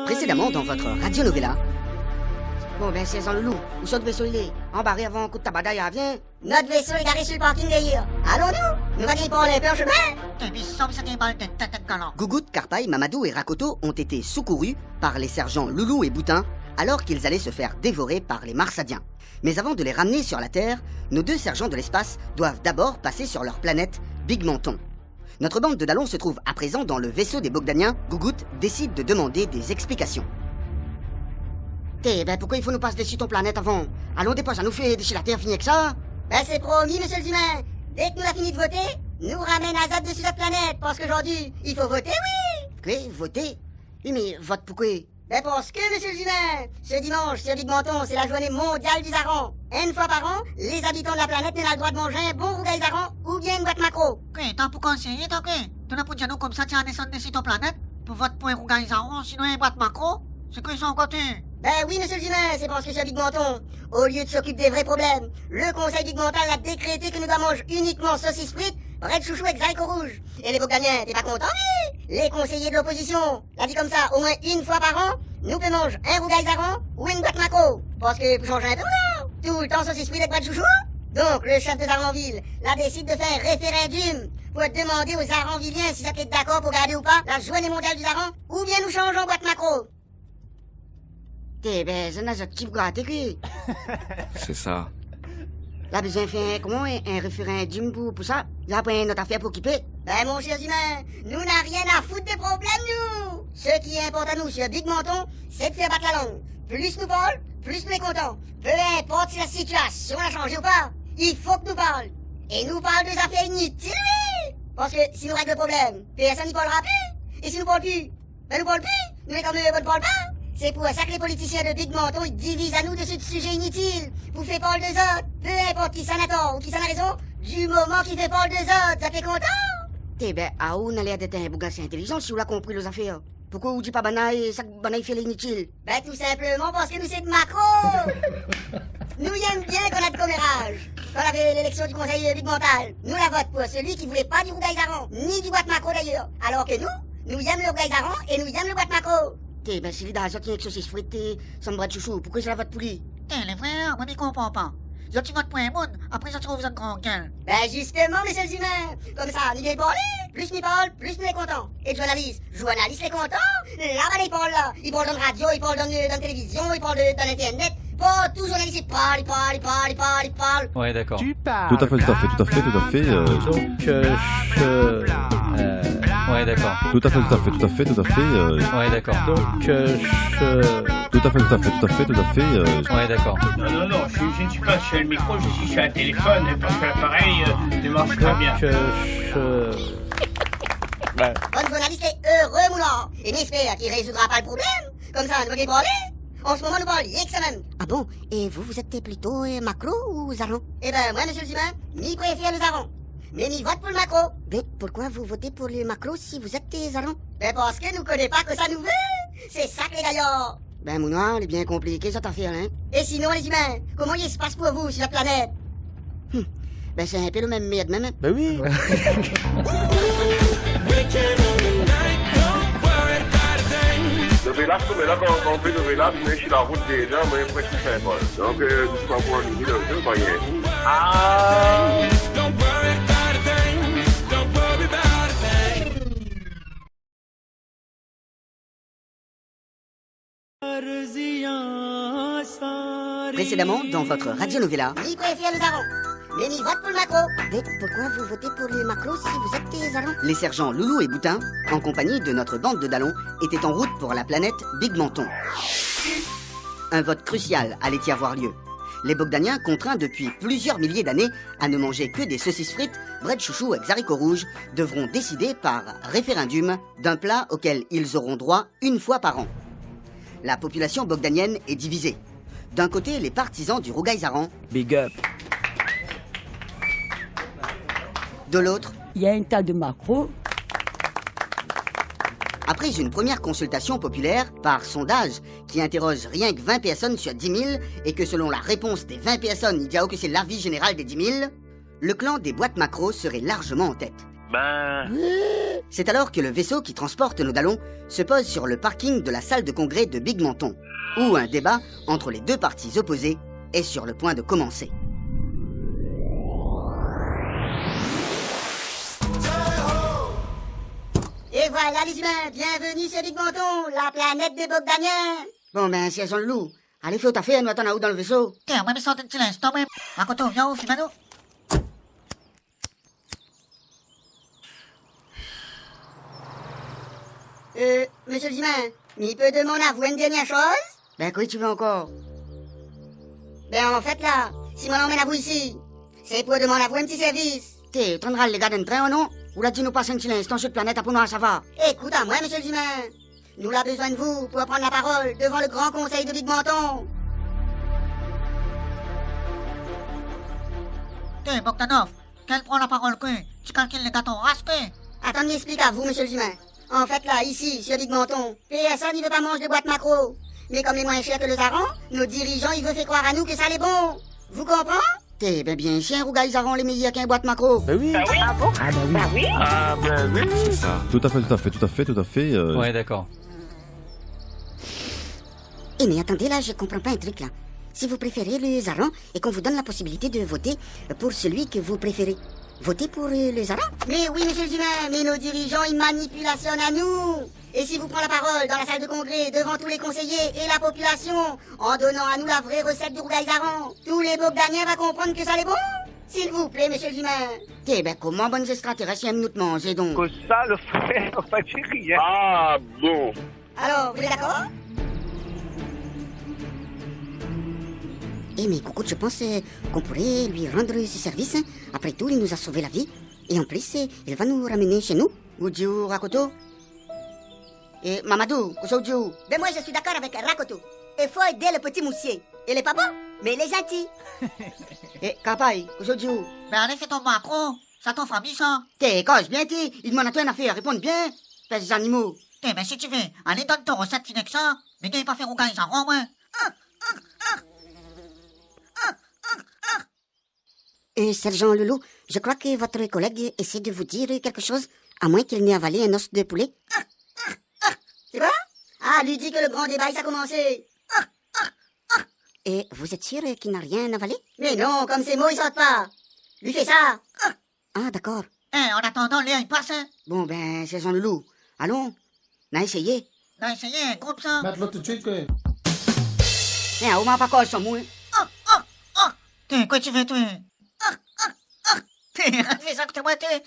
Précédemment dans votre radio novella. Bon ben c'est sans loulou, où sont le vaisseau il est? Embarré avant un coup de tabadaï à vient. Notre vaisseau est garé sur le parking d'ailleurs. Allons-nous? Nous allons pas aller un chemin. Gougout, Carpaille, Mamadou et Rakoto ont été secourus par les sergents Loulou et Boutin alors qu'ils allaient se faire dévorer par les Marsadiens. Mais avant de les ramener sur la Terre, nos deux sergents de l'espace doivent d'abord passer sur leur planète Big Menton. Notre bande de Dallons se trouve à présent dans le vaisseau des Bogdaniens. Gougout décide de demander des explications. Ben pourquoi il faut nous passer dessus ton planète avant? Allons dépose, ça nous fait déchirer la Terre, fini que ça? Ben c'est promis, monsieur les humains. Dès que nous avons fini de voter, nous ramène Azad dessus notre planète. Parce qu'aujourd'hui, il faut voter, oui! Quoi? Voter? Oui, mais vote pourquoi? Ben parce que, monsieur les humains, ce dimanche, sur Big Menton, c'est la journée mondiale du zaran. Une fois par an, les habitants de la planète n'ont le droit de manger un bon rougail zaran ou bien une boîte macro. Ok, t'as pour conseiller, t'as ok? Tu n'as pas dit à nous comme ça, tu as descendu dessus ton planète pour voter pour un rougail zaran, sinon un boîte macro? C'est quoi ils sont en côté? Ben oui, monsieur le humain, c'est parce que sur Big Menton, au lieu de s'occuper des vrais problèmes, le conseil Big Mental a décrété que nous devons manger uniquement saucisses frites, bread chouchou avec zaïko rouge. Et les Bogdaniens, t'es pas content, oui? Les conseillers de l'opposition, l'a dit comme ça, au moins une fois par an, nous pouvons manger un rougail zaran ou une boîte macro. Parce que pour changer un peu, non? Tout le temps saucisses frites avec bread chouchou? Donc, le chef de Zaranville, là, décide de faire un référendum pour demander aux Zaranvilliens si ça peut être d'accord pour garder ou pas la journée mondiale du zaran, ou bien nous changeons en boîte macro. Ben, ça n'a pas de type gâté, quoi. C'est ça. Là, besoin de faire comment un référendum pour ça? Il y a pas une autre affaire pour occuper? Ben, mon cher humain, nous n'a rien à foutre des problèmes, nous! Ce qui importe à nous sur Big Menton, c'est de faire battre la langue. Plus nous parlons, plus nous est contents. Peu importe si la situation a changé ou pas, il faut que nous parlons. Et nous parlons des affaires inutiles, oui! Parce que si nous règlons le problème, personne n'y parlera plus. Et si nous parlons plus, ben nous parlons plus. Nous les comme ne parlons pas. C'est pour ça que les politiciens de Big Menton, ils divisent à nous de ce sujet inutile. Vous faites parler des autres. Peu importe qui s'en a tort ou qui s'en a raison, du moment qu'il fait parler des autres, ça fait content? Ben, à où on a l'air d'être un bougassier intelligent si on a compris les affaires? Pourquoi vous dites pas banaille, ça banaille fait l'inutile? Ben, tout simplement parce que nous c'est de macro! Nous y aimons bien qu'on a de commérage. Quand on avait l'élection du conseil Big Mental, nous la vote pour celui qui voulait pas du rougail zaran, ni du boîte macro d'ailleurs. Alors que nous y aimons le rougail zaran et nous y aimons le boîte macro. Ben, si les dames ont avec saucisses frites et sans bread chouchou, pourquoi je la vote pour lui? Les frères, moi, je comprends pas. Je tu votes pour un monde, après ça, tu trouves une grande gueule. Ben, justement, les seuls humains. Comme ça, nous les parler, plus nous parlent, plus nous les contents. Et le journaliste les contents, là-bas, ils parlent là. Ils parlent dans la radio, ils parlent dans la télévision, ils parlent dans l'internet. Pas tous journalistes, ils parlent. Ouais, d'accord. Tu parles. Tout à fait. Donc, ouais, d'accord. Tout à fait. Ouais, d'accord. Donc, Ouais, d'accord. Non, je ne suis pas sur le micro, je suis sur un téléphone, parce que l'appareil ne marche pas bien. Votre journaliste est heureux, moulin. Et j'espère qu'il résoudra pas le problème. Comme ça, nous allons parler. En ce moment, nous parlons rien que ça même. Ah bon? Et vous êtes plutôt macro ou zaran? Eh ben, moi, monsieur le humain, m'y préfère le zaran. Mais m'y vote pour le macro. Ben, pourquoi vous votez pour les macros si vous êtes des zarans? Ben, parce que nous connaissons pas que ça nous veut. C'est ça que les gaillards. Ben, mon noir, elle est bien compliquée cette affaire, hein? Et sinon, les humains, comment il se passe pour vous sur la planète? Ben, c'est un peu le même merde, même. ben oui. Le vélap, mais là, quand on fait le vélap, on est sur la route déjà, mais presque 5 heures. Donc, tu vas pouvoir nous dire un peu, rien. Ah! Précédemment, dans votre radio novella. M'y préfère le zaran. Mais m'y vote pour le macro. Ben, pourquoi vous votez pour les macros si vous êtes des zarans? Les sergents Loulou et Boutin, en compagnie de notre bande de Dallons, étaient en route pour la planète Big Menton. Un vote crucial allait y avoir lieu. Les Bogdaniens, contraints depuis plusieurs milliers d'années à ne manger que des saucisses frites, bread chouchou et haricots rouges, devront décider par référendum d'un plat auquel ils auront droit une fois par an. La population bogdanienne est divisée. D'un côté, les partisans du rougail zaran. Big up. De l'autre, il y a un tas de macros. après une première consultation populaire par sondage qui interroge rien que 20 personnes sur 10 000 et que selon la réponse des 20 personnes, il y a que c'est l'avis général des 10 000, le clan des boîtes macros serait largement en tête. C'est alors que le vaisseau qui transporte nos Dallons se pose sur le parking de la salle de congrès de Big Menton, où un débat entre les deux parties opposées est sur le point de commencer. Et voilà les humains, bienvenue sur Big Menton, la planète des Bogdaniens. Bon ben, si elles ont le loup, allez fais ta fée, nous attendons où dans le vaisseau. Tiens, moi, mais sortez de silence, toi-même. Makoto, viens où, Fimano? Monsieur les humains, il peut demander à vous une dernière chose? Ben, quoi tu veux encore? Ben en fait là, si on l'emmène à vous ici, c'est pour demander à vous un petit service. T'es, tu les gars d'un train ou non? Ou là, tu nous passes un petit instant sur cette planète pour nous, ça va? Écoute à moi, monsieur les humains. Nous avons besoin de vous pour prendre la parole devant le grand conseil de Big Menton. Tiens, Bogdanov, qu'elle prend la parole, que tu calcules les gâteaux raspés. Attends, m'explique à vous, monsieur les humains. En fait là, ici, sur Big Menton, PSA n'y veut pas manger de boîte macro. Mais comme les moins chers que le Zaran, nos dirigeants, ils veulent faire croire à nous que ça l'est bon. Vous comprenez? T'es ben bien chien, Rouga, ils auront les meilleurs qu'un boîte macro. Bah oui. Ah ben oui. C'est ça. Tout à fait. Ouais, d'accord. Eh mais attendez là, je comprends pas un truc là. Si vous préférez le Zaran et qu'on vous donne la possibilité de voter pour celui que vous préférez, votez pour le Zaran? Mais oui, monsieur les humains, mais nos dirigeants, ils manipulationnent à nous. Et si vous prenez la parole dans la salle de congrès, devant tous les conseillers et la population, en donnant à nous la vraie recette du Rougaï Zaran, tous les Bogdaniens vont comprendre que ça l'est bon? S'il vous plaît, monsieur les humains. Eh ben comment bonnes extraterrestres aiment nous te manger donc? Que ça, le frère, on va dire rien. Ah bon. Alors, vous êtes d'accord? Eh mais coucou, je pense qu'on pourrait lui rendre ce service. Après tout, il nous a sauvé la vie. Et en plus, il va nous ramener chez nous. Ujiu Rakoto. Et Mamadou, Ujiu. Ben moi, je suis d'accord avec Rakoto. Il faut aider le petit moussier. Il est pas bon, mais il est gentil. Et Kapai, Ujiu. Mais allez, fais ton macro. Ça t'en famille, ça. T'es cause bien, t'es. Il demande à toi une affaire, répondre bien. Pèse animaux. Tiens, mais si tu veux, allez, donne ton recette fine que ça. Mais n'ayez pas fait Rougaï Zaran, moi. Sergent Loulou, je crois que votre collègue essaie de vous dire quelque chose, à moins qu'il n'ait avalé un os de poulet. C'est quoi? Ah, lui dit que le grand débat, ça a commencé. Et vous êtes sûr qu'il n'a rien avalé? Mais non, comme ces mots, ils sortent pas. Lui fait ça. Ah, d'accord. En attendant, Léa, il passe. Bon, ben, Sergent Loulou, allons, on a essayé. On a essayé, groupe ça. Mettre-le tout de suite, quoi. Tiens, on m'a pas cause sans moi. Tiens, quoi tu veux, toi? Tiens, fais ça que t'es moi, t'es.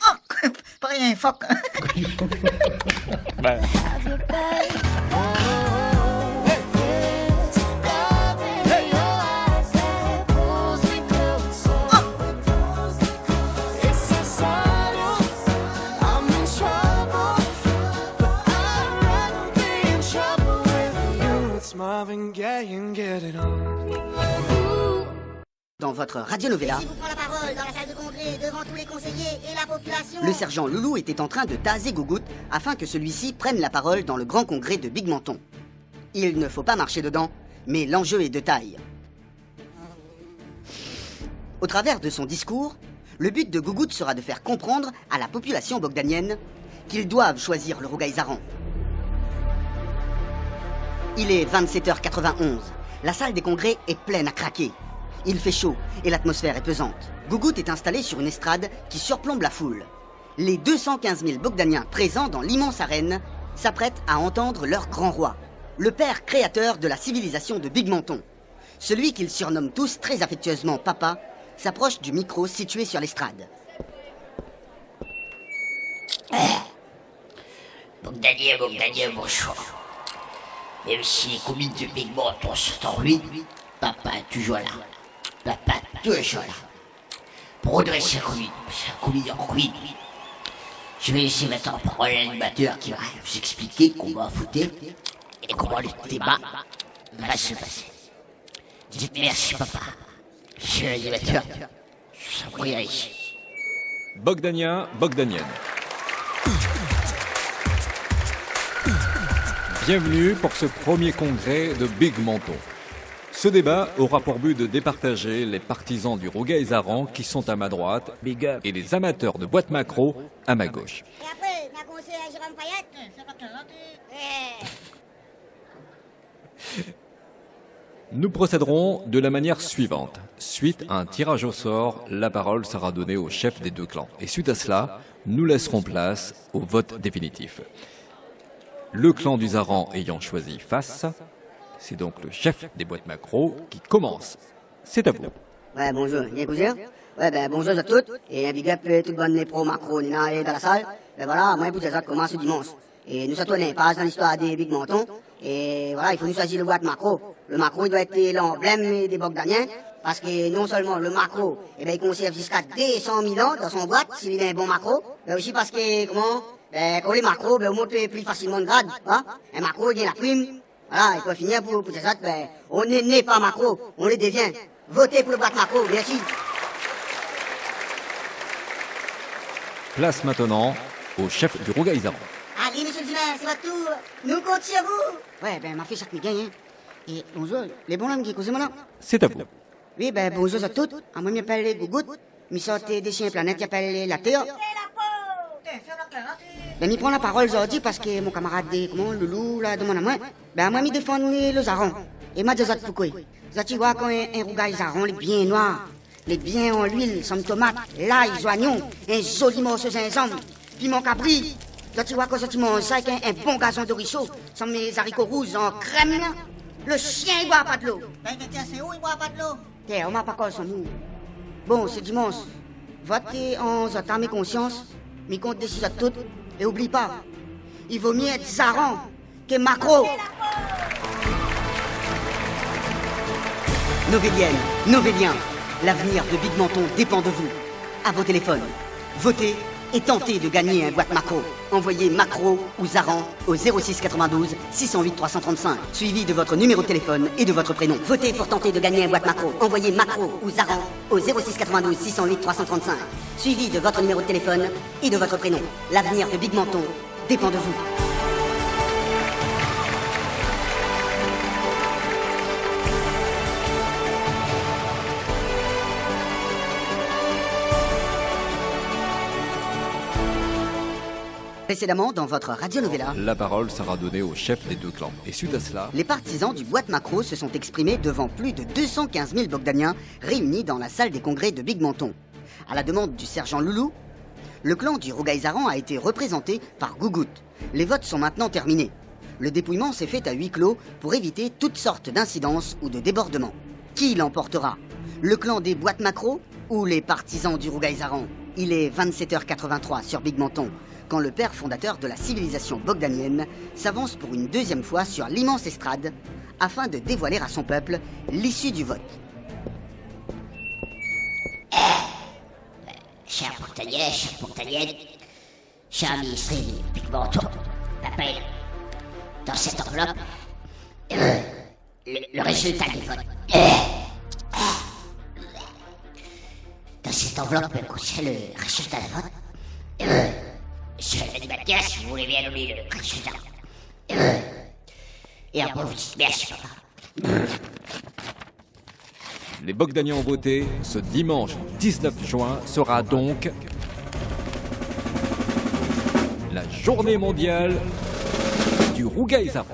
Pas rien, fuck. Dans votre radionovela, Si vous prenez la parole dans la salle de congrès, devant tous les conseillers et la population. le sergent Loulou était en train de taser Gougout afin que celui-ci prenne la parole dans le grand congrès de Big Menton. Il ne faut pas marcher dedans, mais l'enjeu est de taille. Au travers de son discours, le but de Gougout sera de faire comprendre à la population bogdanienne qu'ils doivent choisir le Rougaï Zaran. Il est 27h91. La salle des congrès est pleine à craquer. Il fait chaud et l'atmosphère est pesante. Gougout est installé sur une estrade qui surplombe la foule. Les 215 000 Bogdaniens présents dans l'immense arène s'apprêtent à entendre leur grand roi, le père créateur de la civilisation de Big Menton. Celui qu'ils surnomment tous très affectueusement Papa s'approche du micro situé sur l'estrade. Bogdanien, bonjour. Même si les communes de Big Menton sont en ruine, Papa est toujours là. Papa est toujours là. Pour redresser la commune en ruine. Je vais laisser maintenant parole à l'animateur qui va vous expliquer comment voter et comment le débat va se passer. Dites merci, Papa. Monsieur l'animateur, je vous en prie, allez. Bogdanien, Bogdanienne. Bienvenue pour ce premier congrès de Big Menton. Ce débat aura pour but de départager les partisans du Rougail-Zaran qui sont à ma droite et les amateurs de boîte macro à ma gauche. Et après, ma conseiller à Jérôme Payette. Nous procéderons de la manière suivante. Suite à un tirage au sort, la parole sera donnée au chef des deux clans. Et suite à cela, nous laisserons place au vote définitif. Le clan du Zaran ayant choisi face, c'est donc le chef des boîtes macro qui commence. C'est à vous. Ouais, bonjour. Bien cousin? Ouais, ben, bonjour à toutes. Et un big up, toute bonne les pros macro, Nina, et dans la salle. Ben voilà, moi, pour ça commence dimanche. Et nous sommes on passe dans l'histoire des big montons. Et voilà, il faut nous choisir le boîte macro. Le macro, il doit être l'emblème des Bogdaniens. Parce que non seulement le macro, eh ben, il conserve jusqu'à 200 000 ans dans son boîte, s'il est un bon macro. Mais aussi parce que, quand les macros, ben, on monte plus facilement de grade, hein. Un macro, il gagne la prime. Voilà, et pour finir, pour ça, ben, on n'est né pas macro, on les devient. Votez pour le boîte macro, merci. Place maintenant au chef du Rougail-Zaran. Allez, monsieur le Dumas, c'est votre tour. Nous comptons sur vous. Ouais, ben, ma fille, chaque gagne, hein. Et bonjour, les bons hommes qui causent maintenant. C'est à vous. Oui, ben, bonjour à toutes. À moi, je m'appelle Gougout. Je sortais des chiens planètes qui appellent la Terre. Ben, je prends la parole aujourd'hui parce que mon camarade, Loulou, là, demande à moi. Ben, moi, je défends le Zaran. Et moi, je dis pourquoi. Tu vois, quand un Rougail-Zaran, les bien noirs, les bien en l'huile, sans tomate, l'ail, oignons, un joli morceau de gingembre, piment cabri. Tu vois, quand tu manges ça avec un bon gazon de ruisseau, sans mes haricots rouges en crème, là, le chien, il boit pas de l'eau. Ben, tiens, c'est où il boit pas de l'eau? Tiens, on m'a pas collé son mou. Bon, c'est dimanche. Votez en âme et conscience, mais compte des six à toutes. Et oublie pas, il vaut mieux être Zaran que macro. Novéliens, l'avenir de Big Menton dépend de vous. À vos téléphones, votez et tentez de gagner un boîte macro. Envoyez macro ou Zaran au 06 92 608 335, suivi de votre numéro de téléphone et de votre prénom. Votez pour tenter de gagner un boîte macro. Envoyez macro ou Zaran au 06 92 608 335, suivi de votre numéro de téléphone et de votre prénom. L'avenir de Big Menton dépend de vous. Précédemment, dans votre radionovela, La parole sera donnée au chef des deux clans. Et suite à cela, les partisans du boîte macro se sont exprimés devant plus de 215 000 Bogdaniens réunis dans la salle des congrès de Big Menton. À la demande du sergent Loulou, le clan du Rougail-Zaran a été représenté par Gougout. Les votes sont maintenant terminés. Le dépouillement s'est fait à huis clos pour éviter toutes sortes d'incidences ou de débordements. Qui l'emportera? Le clan des boîtes macro ou les partisans du Rougail-Zaran? Il est 27h83 sur Big Menton, quand le père fondateur de la civilisation bogdanienne s'avance pour une deuxième fois sur l'immense estrade afin de dévoiler à son peuple l'issue du vote. Chers Bogdaniennes, chers administrés du Big Menton, m'appelle dans cette enveloppe le résultat du vote. Dans cette enveloppe contient le résultat du vote. Monsieur l'animateur, si vous voulez bien nommer le résultat. Et après, vous dites merci, papa. les Bogdaniens ont voté. Ce dimanche 19 juin sera donc la journée mondiale du Rougail-Zaran.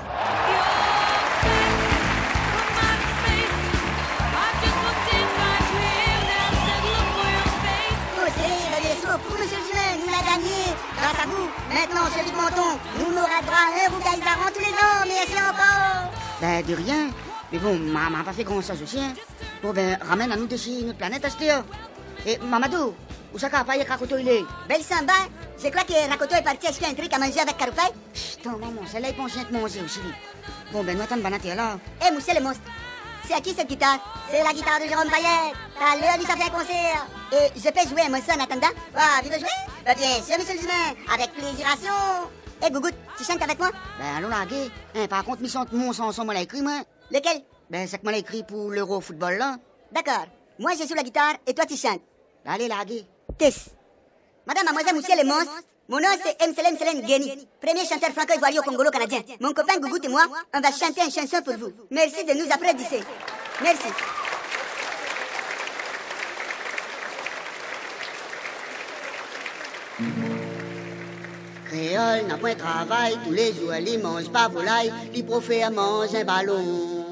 Grâce à vous, maintenant, chez Big Menton, nous n'aurons droit à un Rougail-Zaran tous les ans, merci encore. Ben, de rien. Mais bon, maman n'a pas fait grand chose aussi, hein. Bon, ben, ramène à nous dessus notre planète, acheter. Et Mamadou, où ça qu'a pas Rakoto il est? Belle samba, c'est quoi que Rakoto est parti acheter un truc à manger avec Karoupai? Putain, maman, celle-là, il pense de manger aussi. Bon, ben, nous attendons Banaté là. Eh, monsieur le monstre, c'est à qui cette guitare? C'est la guitare de Jérôme Payette. T'as l'heure du ça fait un concert. Et je peux jouer un morceau en attendant? Ah, tu veux jouer? Ben, bien sûr, monsieur le humain, avec plaisiration. Eh, Gougout, tu chantes avec moi? Ben, allons la gué. Hein, par contre, mon chanson, moi l'a écrit, moi. Lequel? Ben, c'est que moi l'a écrit pour l'Euro-football, là. D'accord. Moi, je joue la guitare et toi, tu chantes. Ben, allez, la gué. Tess. Madame, mademoiselle, monsieur le monstre, mon nom c'est Mselem Guéni, premier chanteur franco-ivoirien congolo-canadien. Mon copain Gougout et moi, on va chanter une chanson pour vous. Merci de nous applaudir. Merci. Créole n'a point de travail, tous les jours elle mange pas volaille, les profs mange un ballon.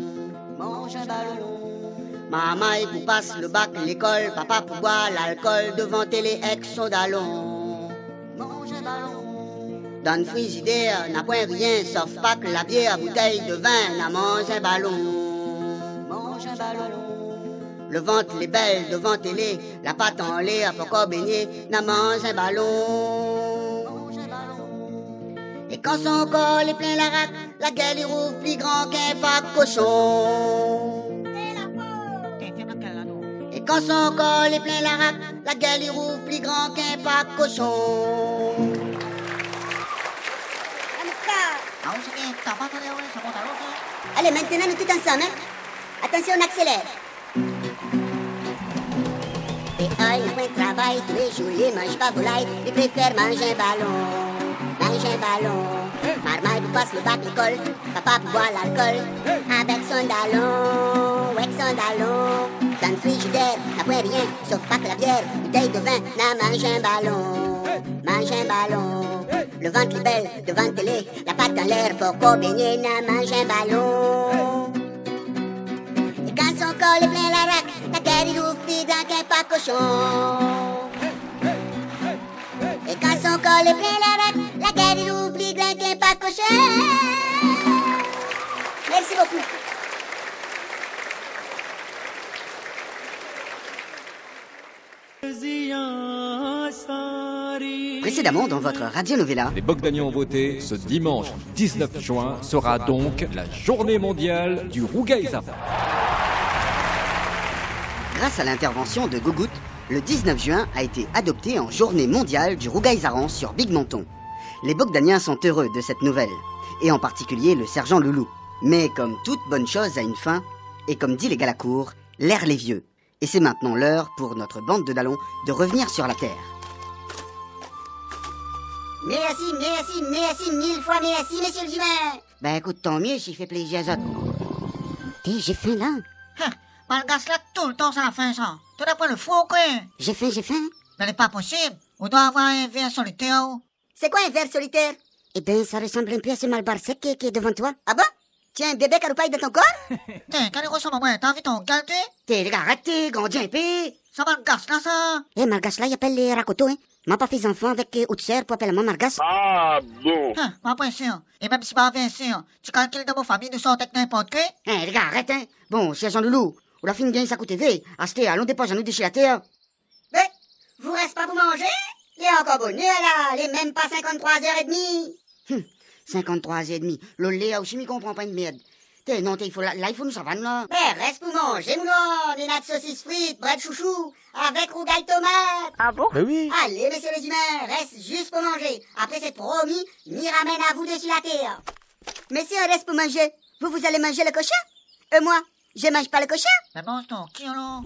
Mange un ballon. Maman pour passe le bac l'école, papa pour boire l'alcool devant télé ex son dallon. Mange un ballon. Dans le frigidaire n'a point rien sauf pas que la bière, bouteille de vin, n'a mange un ballon. Mange un ballon. Le ventre les belles devant télé, la pâte en lait à pourquoi baigner, n'a mange un ballon. Et quand son col est plein la rate, la gueule il rouvre plus grand qu'un pack cochon. Et quand son col est plein la rate, la gueule il rouvre plus grand qu'un pack cochon. Allez, maintenant nous tous ensemble, hein? Attention, on accélère. Et un point de travail, tous les jours, ils mangent pas volaille, ils préfèrent manger un ballon. Mange un ballon, marmaille pour passe le bac l'école, papa pour boire l'alcool, avec son dallon, avec son dallon. Dans le frigidaire, n'a point rien, sauf pas que la bière, bouteille de vin, n'a mange un ballon, mange un ballon. Le ventre est belle, devant télé, la pâte dans l'air, pour baigner, n'a mange un ballon. Et quand son col est plein la raque, la gueule il ouvre plus grand qu'un pas cochon. Et quand son col est plein la raque, la gueule il ouvre plus grand qu'un pas cochon. Merci beaucoup. Précédemment dans votre Radio Novella, Les Bogdaniens ont voté. Ce dimanche 19 juin sera donc la journée mondiale du rougaïzaron. grâce à l'intervention de Gougout, le 19 juin a été adopté en journée mondiale du rougaïzaran sur Big Menton. Les Bogdaniens sont heureux de cette nouvelle, et en particulier le sergent Loulou. Mais comme toute bonne chose a une fin, et comme dit les Galacourt, l'air les vieux. Et c'est maintenant l'heure pour notre bande de Dallons de revenir sur la terre. Merci, mille fois merci, monsieur le humain. Ben écoute, tant mieux s'il fait plaisir à autres. J'ai faim là. Malgré cela, tout le temps, ça la fin, ça. Tu n'as pas le fou, quoi. J'ai faim. Ce n'est pas possible. On doit avoir un verre solitaire. C'est quoi un ver solitaire? Eh ben, ça ressemble un peu à ce malbar sec qui est devant toi. Ah bon? Tiens, un bébé caroupaille dans ton corps? Tiens, quand il ressemble à moi, t'as envie ton gâté? T'es les gars, arrêtez, grandis un peu. Ça malgasse là, ça. Eh, malgache là, il appelle les racotos, hein. M'a pas fait enfant avec Outser pour appeler moi malgache. Ah bon. Pas bien sûr. Et même si pas bien sûr, tu calcules dans mon famille, nous sommes avec n'importe qui. Eh, les gars, arrête, hein. Bon, c'est Jean Loulou. Ou la fin de gagne sa TV. Acheter, allons dépose à nous déchirer la terre. Ben, vous reste pas pour manger? Il est encore bonne là, il est même pas 53h30. 53h30. L'olé a aussi m'y comprend pas une merde. T'es, non, il faut là, il faut nous savane, là. Ben, reste pour manger, moulon, des nattes saucisses frites, bras de chouchou, avec rougaille tomate. Ah bon? Ben oui. Allez, messieurs les humains, reste juste pour manger. Après, c'est promis, m'y ramène à vous dessus la terre. Messieurs, reste pour manger. Vous allez manger le cochon? Moi, je mange pas le cochon. Mais mange ton qui, alors?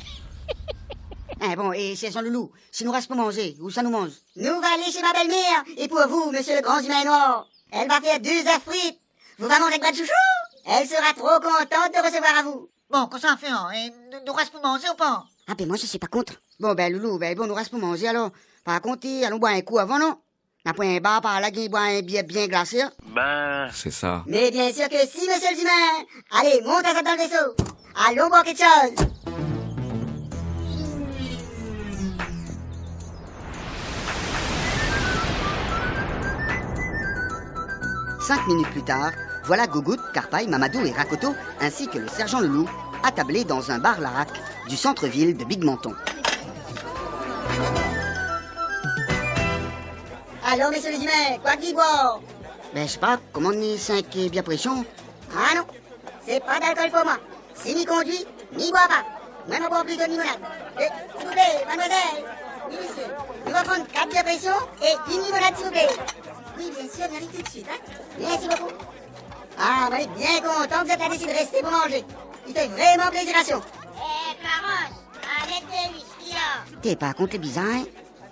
Eh bon, et c'est Jean Loulou. Si nous reste pour manger, où ça nous mange? Nous va aller chez ma belle-mère. Et pour vous, monsieur le grand humain noir, elle va faire 2 œufs frites. Vous va manger avec bras de chouchou? Elle sera trop contente de recevoir à vous. Bon, qu'est-ce qu'on fait, hein? Et nous reste pour manger ou pas? Ah, ben moi, je suis pas contre. Bon, ben, Loulou, ben bon, nous reste pour manger, alors. Par contre, allons boire un coup avant, non? N'a pas un bar par là qui boit un billet bien glacé. Ben. C'est ça. Mais bien sûr que si, monsieur le humain. Allez, montez ça dans le vaisseau. Allons boire quelque chose. 5 minutes plus tard, voilà Gougout, Carpaille, Mamadou et Rakoto, ainsi que le sergent Loulou, attablés dans un bar Larac du centre-ville de Big Menton. Allons, messieurs les humains, quoi qu'il boit? Ben, je sais pas, comment on est 5 et bien pression? Ah non, c'est pas d'alcool pour moi. Si m'y conduit, m'y bois pas. Moi, je bois plutôt de limonade. S'il vous plaît, mademoiselle, oui, monsieur, nous allons prendre 4 bières pression et une limonade, s'il vous plaît. Oui, bien sûr, j'arrive tout de suite, hein. Merci beaucoup. Ah, on est bien content que vous êtes décidé de rester pour manger. Il fait vraiment plaisir à chaud. Clarence, arrête de whisky, là. T'es pas contre les bizarres, hein?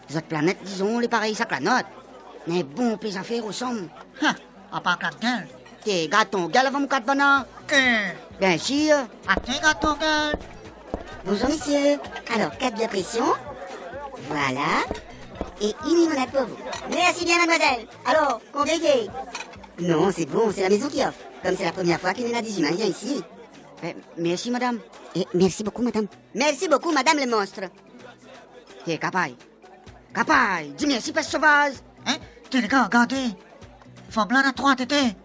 Les autres planètes, disons, les pareils, ça clanote. Mais bon, les affaires ressemblent. À part la gueule. T'es gars ton gars avant mon 4 bonheur. Que? Bien sûr. Attends, gâteau, gueule. Bonjour, monsieur. Alors, 4 de pression. Voilà. Et une limonade pour vous. Merci bien, mademoiselle. Alors, combien il fait? Non, c'est bon, c'est la maison qui offre. Comme c'est la première fois qu'une des humains vient ici. Merci, madame. Et merci beaucoup, madame. Merci beaucoup, madame le monstre. T'es capable. Capable. Dis merci, peste sauvage. Hein? T'es les gars, regardez. Femme blanc à 3 tétés.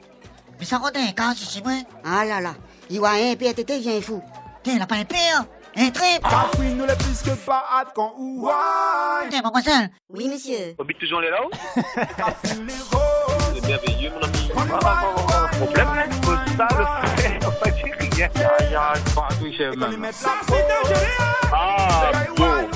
Mais ça rôde un cas ici, moi. Ah là là. Il voit un pire tété, vient fou. T'es la pas un pire. Un trip. Cafouine nous les plus que pas hâte qu'on ouaille. T'es, mademoiselle. Oui, monsieur. On habite toujours les là-haut? Cafouine les roses. C'est merveilleux, mon ami. Problème, là? Ça, le fait, on va dire rien. Il y a pas à toucher, On y même. met la peau. Ah, bon.